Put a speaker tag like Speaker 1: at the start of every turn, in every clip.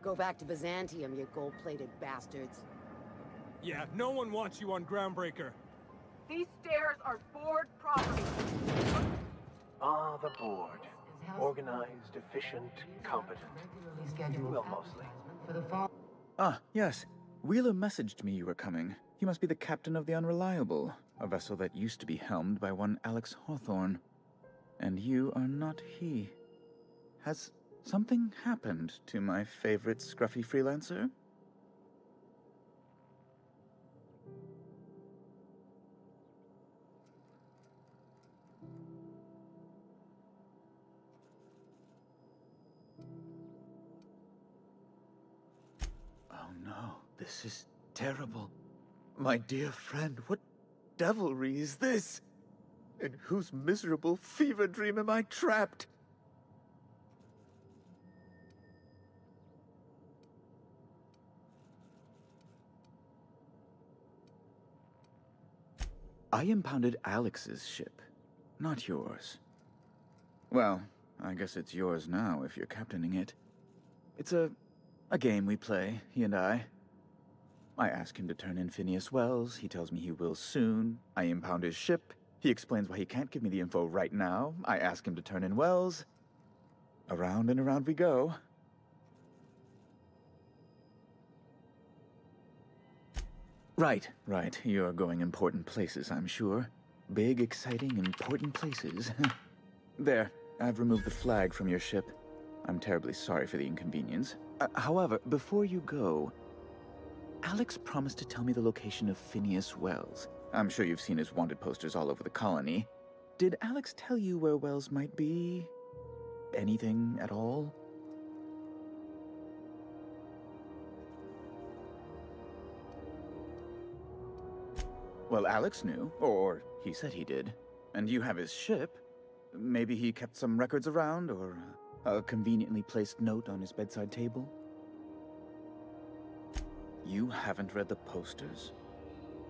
Speaker 1: go back to Byzantium, you gold-plated bastards.
Speaker 2: Yeah, no one wants you on Groundbreaker.
Speaker 3: These stairs are board property.
Speaker 4: Ah, the board. Organized, efficient, competent. Well, mostly.
Speaker 5: Ah, yes. Wheeler messaged me you were coming. You must be the captain of the Unreliable, a vessel that used to be helmed by one Alex Hawthorne. And you are not he. Has something happened to my favorite scruffy freelancer? Oh no, this is terrible. My dear friend, what devilry is this? In whose miserable fever dream am I trapped? I impounded Alex's ship, not yours. Well, I guess it's yours now if you're captaining it. It's a game we play, he and I. I ask him to turn in Phineas Wells, he tells me he will soon. I impound his ship, he explains why he can't give me the info right now. I ask him to turn in Wells. Around and around we go. Right. You're going important places, I'm sure. Big, exciting, important places. There, I've removed the flag from your ship. I'm terribly sorry for the inconvenience. However, before you go, Alex promised to tell me the location of Phineas Wells. I'm sure you've seen his wanted posters all over the colony. Did Alex tell you where Wells might be? Anything at all? Well, Alex knew, or he said he did. And you have his ship. Maybe he kept some records around, or a conveniently placed note on his bedside table? You haven't read the posters?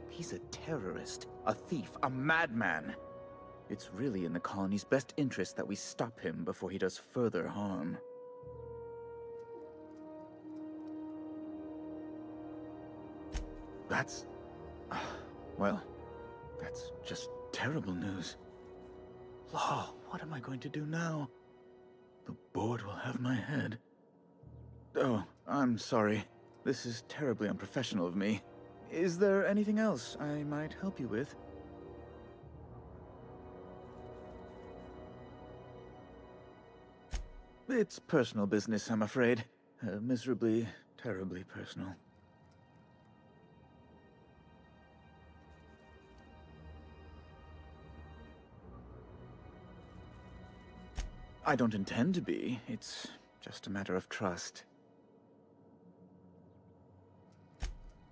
Speaker 5: He's a terrorist, a thief, a madman. It's really in the colony's best interest that we stop him before he does further harm. That's... well, that's just terrible news. Law, what am I going to do now? The board will have my head. Oh, I'm sorry. This is terribly unprofessional of me. Is there anything else I might help you with? It's personal business, I'm afraid. Miserably, terribly personal. I don't intend to be. It's just a matter of trust.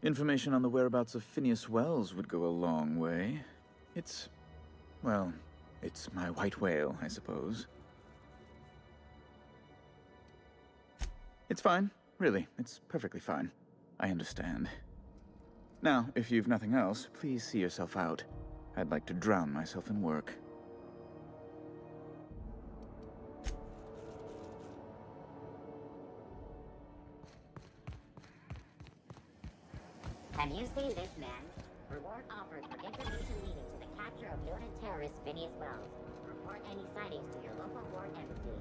Speaker 5: Information on the whereabouts of Phineas Wells would go a long way. It's... well, it's my white whale, I suppose. It's fine. Really, it's perfectly fine. I understand. Now, if you've nothing else, please see yourself out. I'd like to drown myself in work.
Speaker 6: Have you seen this, man? Reward offered for information leading to the capture of noted terrorist Phineas Wells. Report any sightings to your local ward embassy.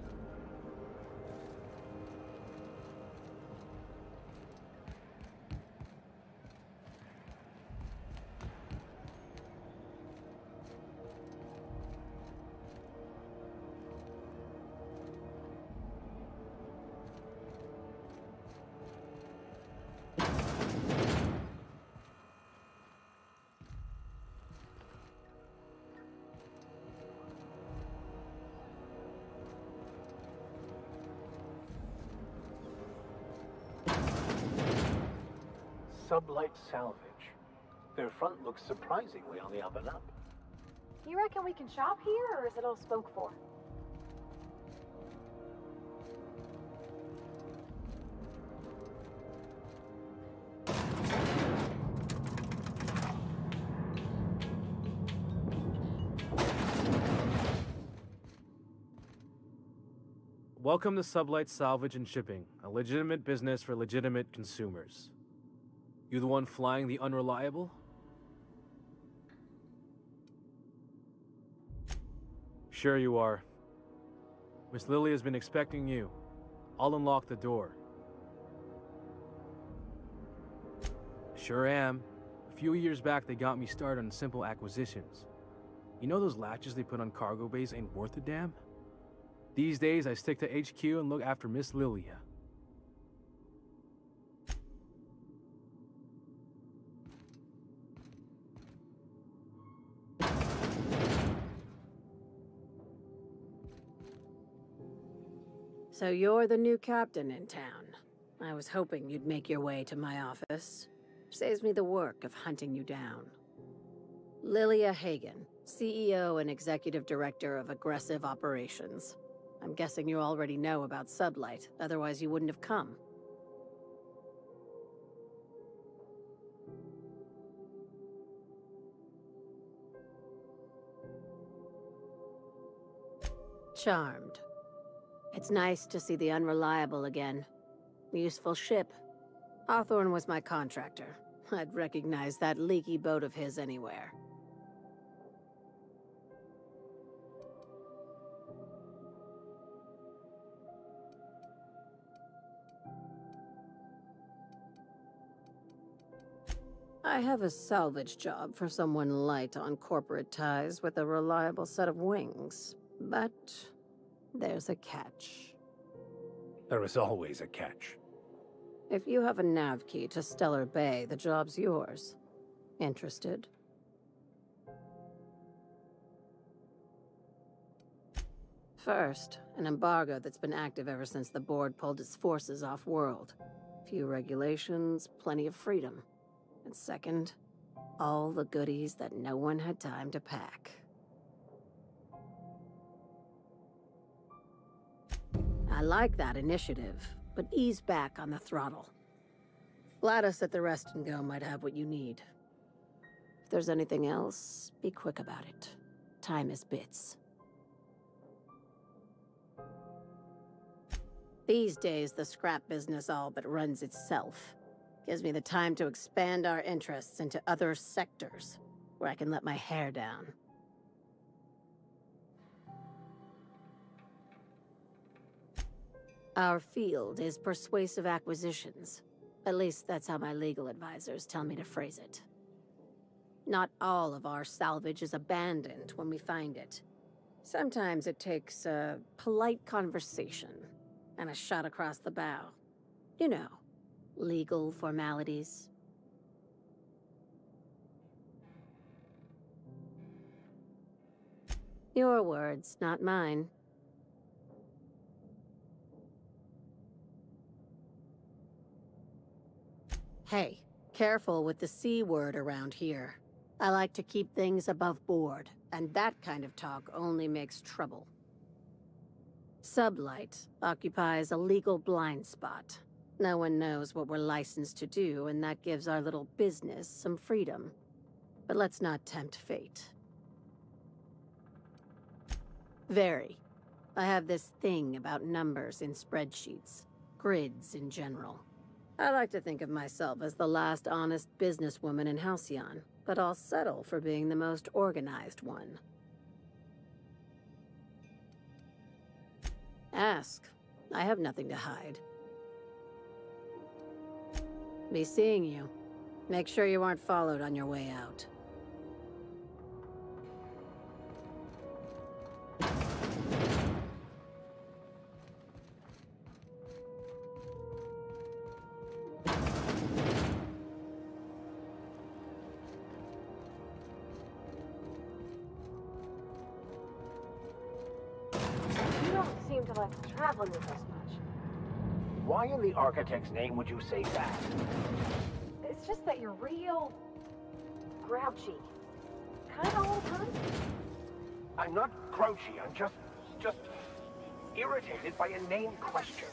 Speaker 4: Sublight salvage. Their front looks surprisingly on the up and up.
Speaker 3: You reckon we can shop here, or is it all spoke for?
Speaker 7: Welcome to Sublight Salvage and Shipping, a legitimate business for legitimate consumers. You the one flying the unreliable? Sure you are. Miss Lily has been expecting you. I'll unlock the door. Sure am. A few years back, they got me started on simple acquisitions. You know those latches they put on cargo bays ain't worth a damn? These days, I stick to HQ and look after Miss Lilia.
Speaker 1: So you're the new captain in town. I was hoping you'd make your way to my office. Saves me the work of hunting you down. Lilia Hagen, CEO and Executive Director of Aggressive Operations. I'm guessing you already know about Sublight, otherwise you wouldn't have come. Charmed. It's nice to see the Unreliable again. Useful ship. Hawthorne was my contractor. I'd recognize that leaky boat of his anywhere. I have a salvage job for someone light on corporate ties with a reliable set of wings. But there's a catch.
Speaker 4: There is always a catch.
Speaker 1: If you have a nav key to Stellar Bay, the job's yours. Interested? First, an embargo that's been active ever since the board pulled its forces off-world. Few regulations, plenty of freedom. And second, all the goodies that no one had time to pack. I like that initiative, but ease back on the throttle. Gladys at the Rest and Go might have what you need. If there's anything else, be quick about it. Time is bits. These days, the scrap business all but runs itself. Gives me the time to expand our interests into other sectors, where I can let my hair down. Our field is persuasive acquisitions. At least that's how my legal advisors tell me to phrase it. Not all of our salvage is abandoned when we find it. Sometimes it takes a polite conversation and a shot across the bow. You know, legal formalities. Your words, not mine. Hey, careful with the C word around here. I like to keep things above board, and that kind of talk only makes trouble. Sublight occupies a legal blind spot. No one knows what we're licensed to do, and that gives our little business some freedom. But let's not tempt fate. Very. I have this thing about numbers in spreadsheets. Grids in general. I like to think of myself as the last honest businesswoman in Halcyon, but I'll settle for being the most organized one. Ask. I have nothing to hide. Be seeing you. Make sure you aren't followed on your way out.
Speaker 3: You don't seem to like traveling with us much.
Speaker 4: Why in the architect's name would you say that?
Speaker 3: It's just that you're real grouchy. Kinda all the time.
Speaker 4: I'm not grouchy, I'm just irritated by inane questions.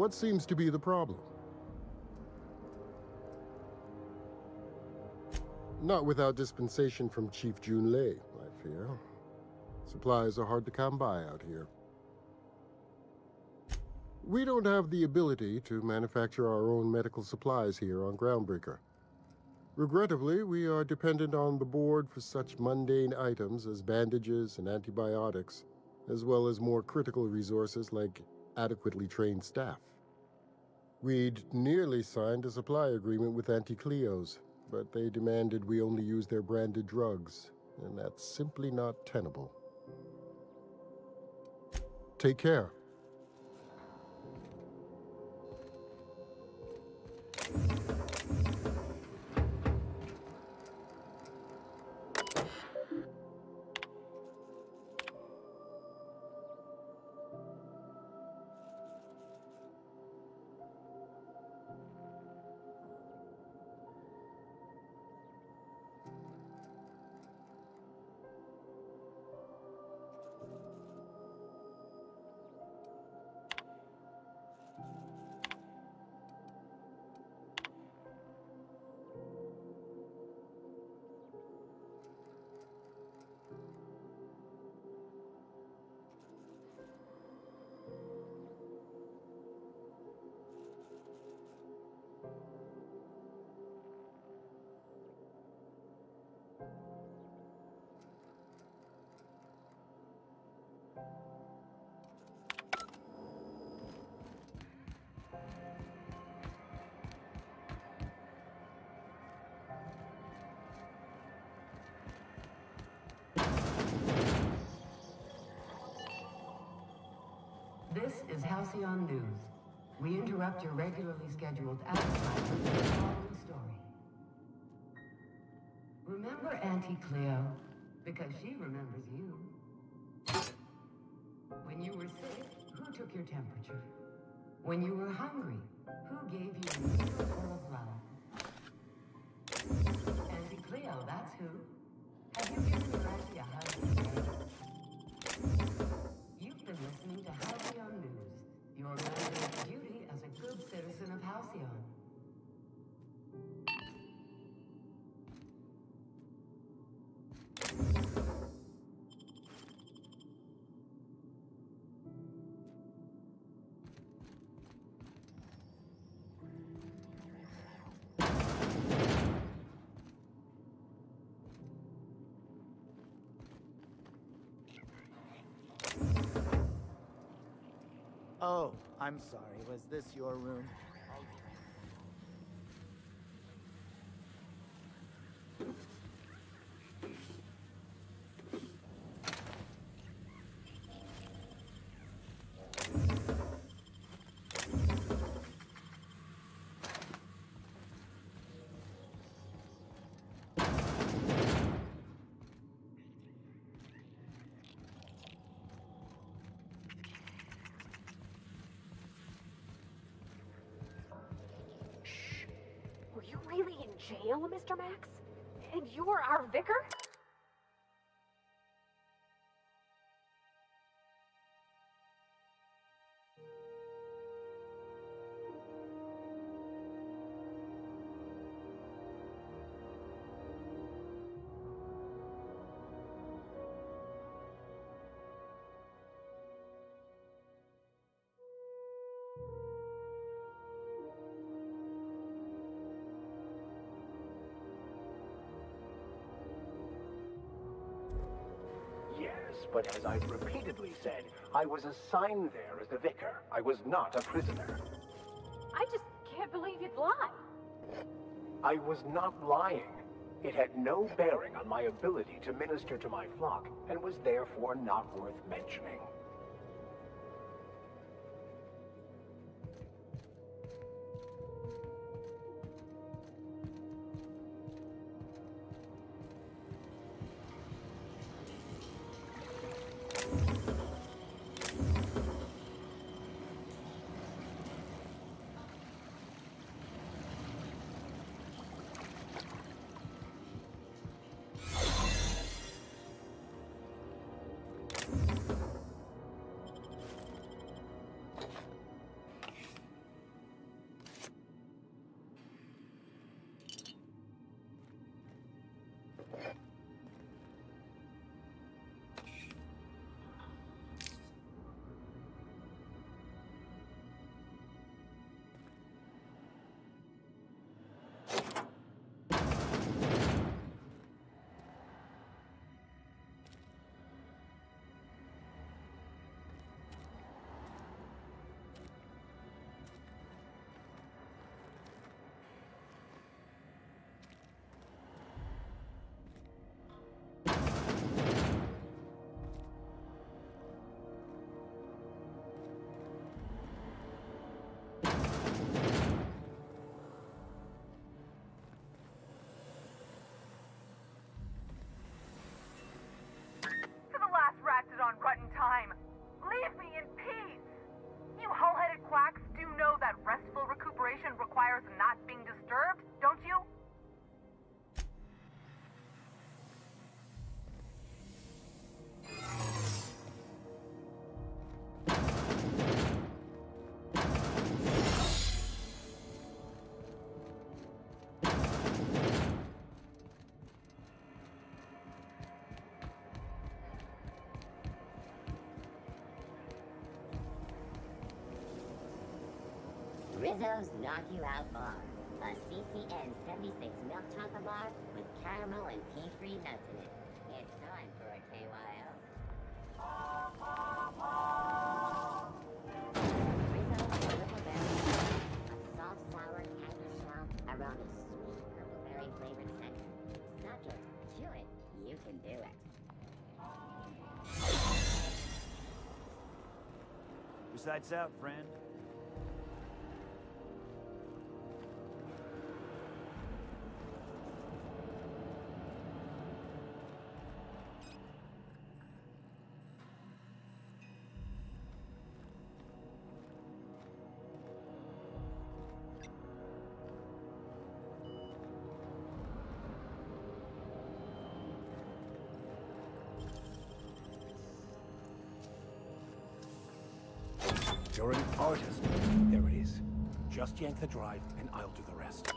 Speaker 8: What seems to be the problem? Not without dispensation from Chief Junlei, I fear. Supplies are hard to come by out here. We don't have the ability to manufacture our own medical supplies here on Groundbreaker. Regrettably, we are dependent on the board for such mundane items as bandages and antibiotics, as well as more critical resources like adequately trained staff. We'd nearly signed a supply agreement with Anti-Cleos, but they demanded we only use their branded drugs, and that's simply not tenable. Take care.
Speaker 9: This is Halcyon News. We interrupt your regularly scheduled advertisement with the following story. Remember Auntie Cleo? Because she remembers you. When you were sick, who took your temperature? When you were hungry, who gave you a meal full of love? Auntie Cleo, that's who. Have you given your auntie a hug today? You've been listening to Halcyon News, your mandate duty as a good citizen of Halcyon.
Speaker 10: Oh, I'm sorry. Was this your room?
Speaker 3: Were you really in jail, Mr. Max? And you're our vicar?
Speaker 4: Yes, but as I've repeatedly said, I was assigned there as the vicar. I was not a prisoner.
Speaker 3: I just can't believe you'd lie.
Speaker 4: I was not lying. It had no bearing on my ability to minister to my flock, and was therefore not worth mentioning.
Speaker 6: Rizzo's Knock You Out Bar. A CCN 76 milk chocolate bar with caramel and tea-free nuts in it. It's time for a KYO. Rizzo's Purple Berry. A soft, sour candy shell around a sweet purple berry flavored center. Suck it, chew it, you can do it.
Speaker 11: Your sights out, friend.
Speaker 4: You're an artist. There it is. Just yank the drive, and I'll do the rest.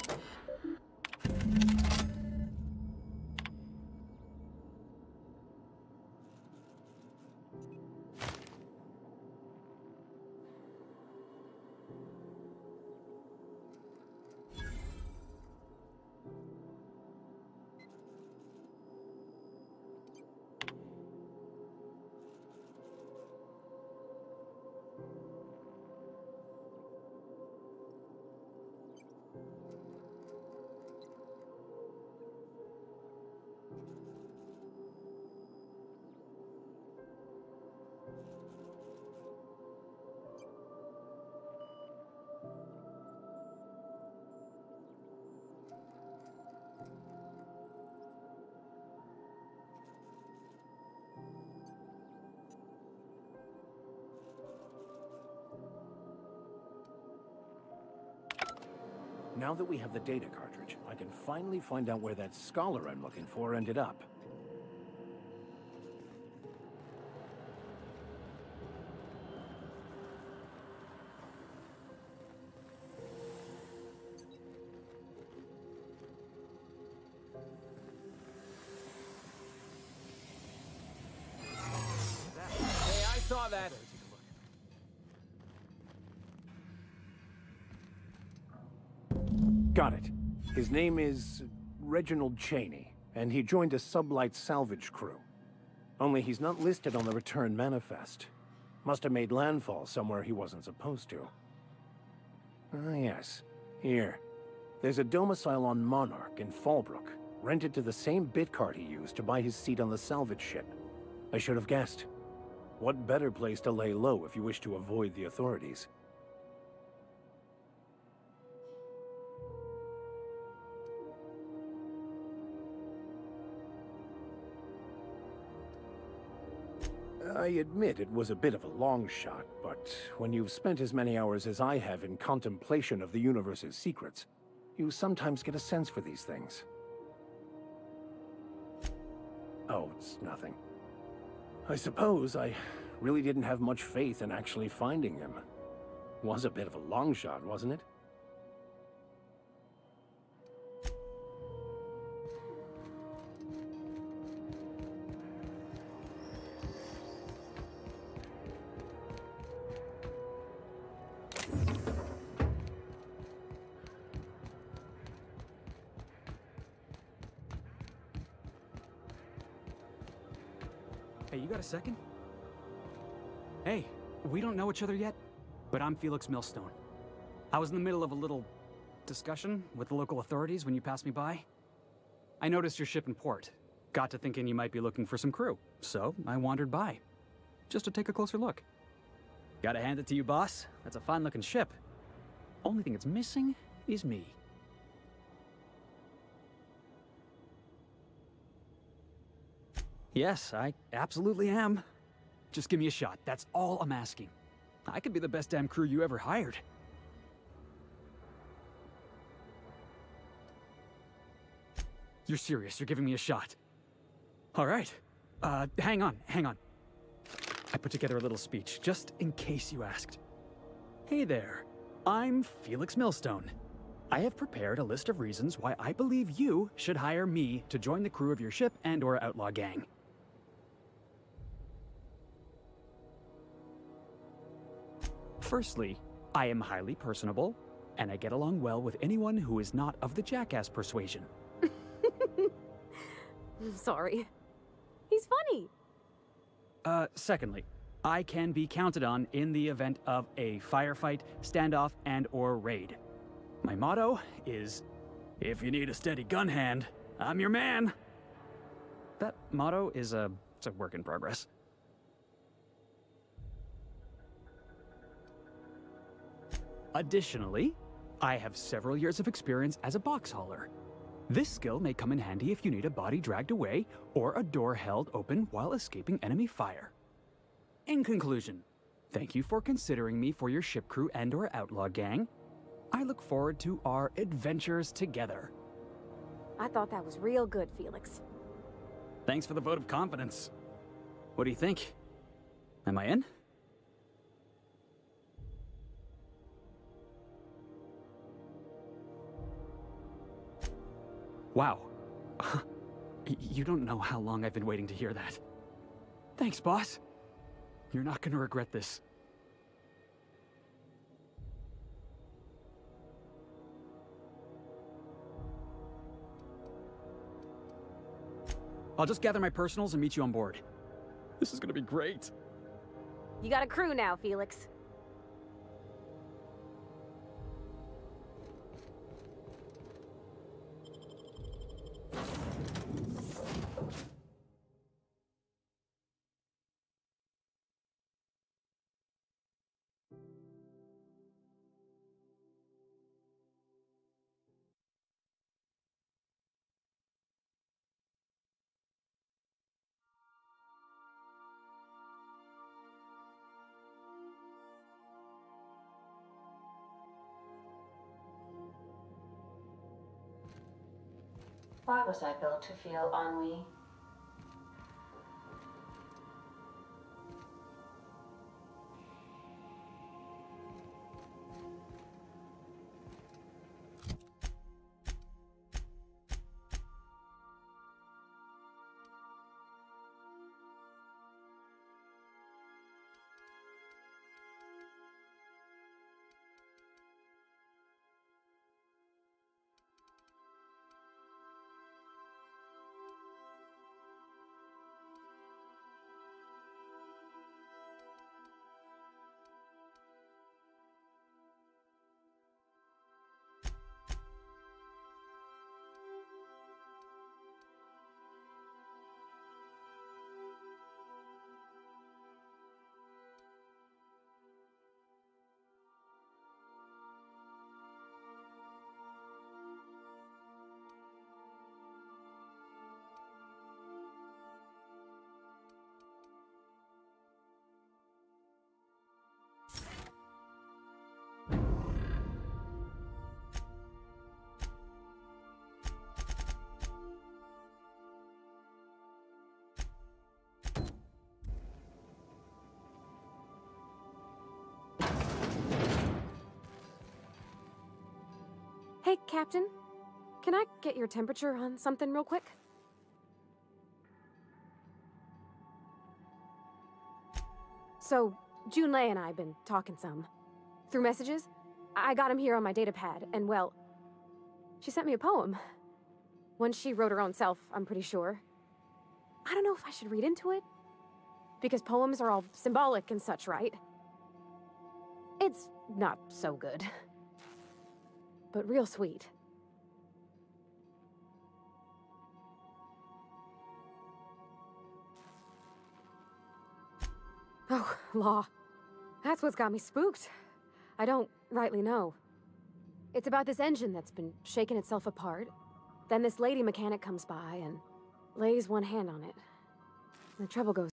Speaker 4: Now that we have the data cartridge, I can finally find out where that scholar I'm looking for ended up.
Speaker 7: Hey, I saw that!
Speaker 4: Got it. His name is Reginald Cheney, and he joined a sublight salvage crew. Only he's not listed on the return manifest. Must have made landfall somewhere he wasn't supposed to. Ah, yes. Here. There's a domicile on Monarch in Fallbrook, rented to the same bit card he used to buy his seat on the salvage ship. I should have guessed. What better place to lay low if you wish to avoid the authorities? I admit it was a bit of a long shot, but when you've spent as many hours as I have in contemplation of the universe's secrets, you sometimes get a sense for these things. Oh, it's nothing. I suppose I really didn't have much faith in actually finding him. Was a bit of a long shot, wasn't it?
Speaker 12: Hey, you got a second? Hey, we don't know each other yet, but I'm Felix Millstone. I was in the middle of a little discussion with the local authorities when you passed me by. I noticed your ship in port. Got to thinking you might be looking for some crew, so I wandered by, just to take a closer look. Gotta hand it to you, boss. That's a fine-looking ship. Only thing it's missing is me. Yes, I absolutely am. Just give me a shot. That's all I'm asking. I could be the best damn crew you ever hired. You're serious? You're giving me a shot? All right. Hang on. I put together a little speech, just in case you asked. Hey there. I'm Felix Millstone. I have prepared a list of reasons why I believe you should hire me to join the crew of your ship and/or outlaw gang. Firstly, I am highly personable. and I get along well with anyone who is not of the jackass persuasion.
Speaker 3: Sorry. He's funny.
Speaker 12: Secondly, I can be counted on in the event of a firefight, standoff, and/or raid. My motto is, if you need a steady gun hand, I'm your man. That motto is it's a work in progress. Additionally, I have several years of experience as a box hauler. This skill may come in handy if you need a body dragged away or a door held open while escaping enemy fire. In conclusion, thank you for considering me for your ship crew and/or outlaw gang. I look forward to our adventures together.
Speaker 3: I thought that was real good, Felix.
Speaker 12: Thanks for the vote of confidence. What do you think? Am I in? Wow. You don't know how long I've been waiting to hear that. Thanks, boss. You're not gonna regret this. I'll just gather my personals and meet you on board. This is gonna be great.
Speaker 3: You got a crew now, Felix.
Speaker 1: Why was I built to feel ennui?
Speaker 3: Hey, Captain. Can I get your temperature on something real quick? So, Junlei and I have been talking some. Through messages. I got him here on my datapad, and well, she sent me a poem. One she wrote her own self, I'm pretty sure. I don't know if I should read into it. Because poems are all symbolic and such, right? It's not so good. But real sweet. Oh, law. That's what's got me spooked. I don't rightly know. It's about this engine that's been shaking itself apart. Then this lady mechanic comes by and lays one hand on it. The trouble goes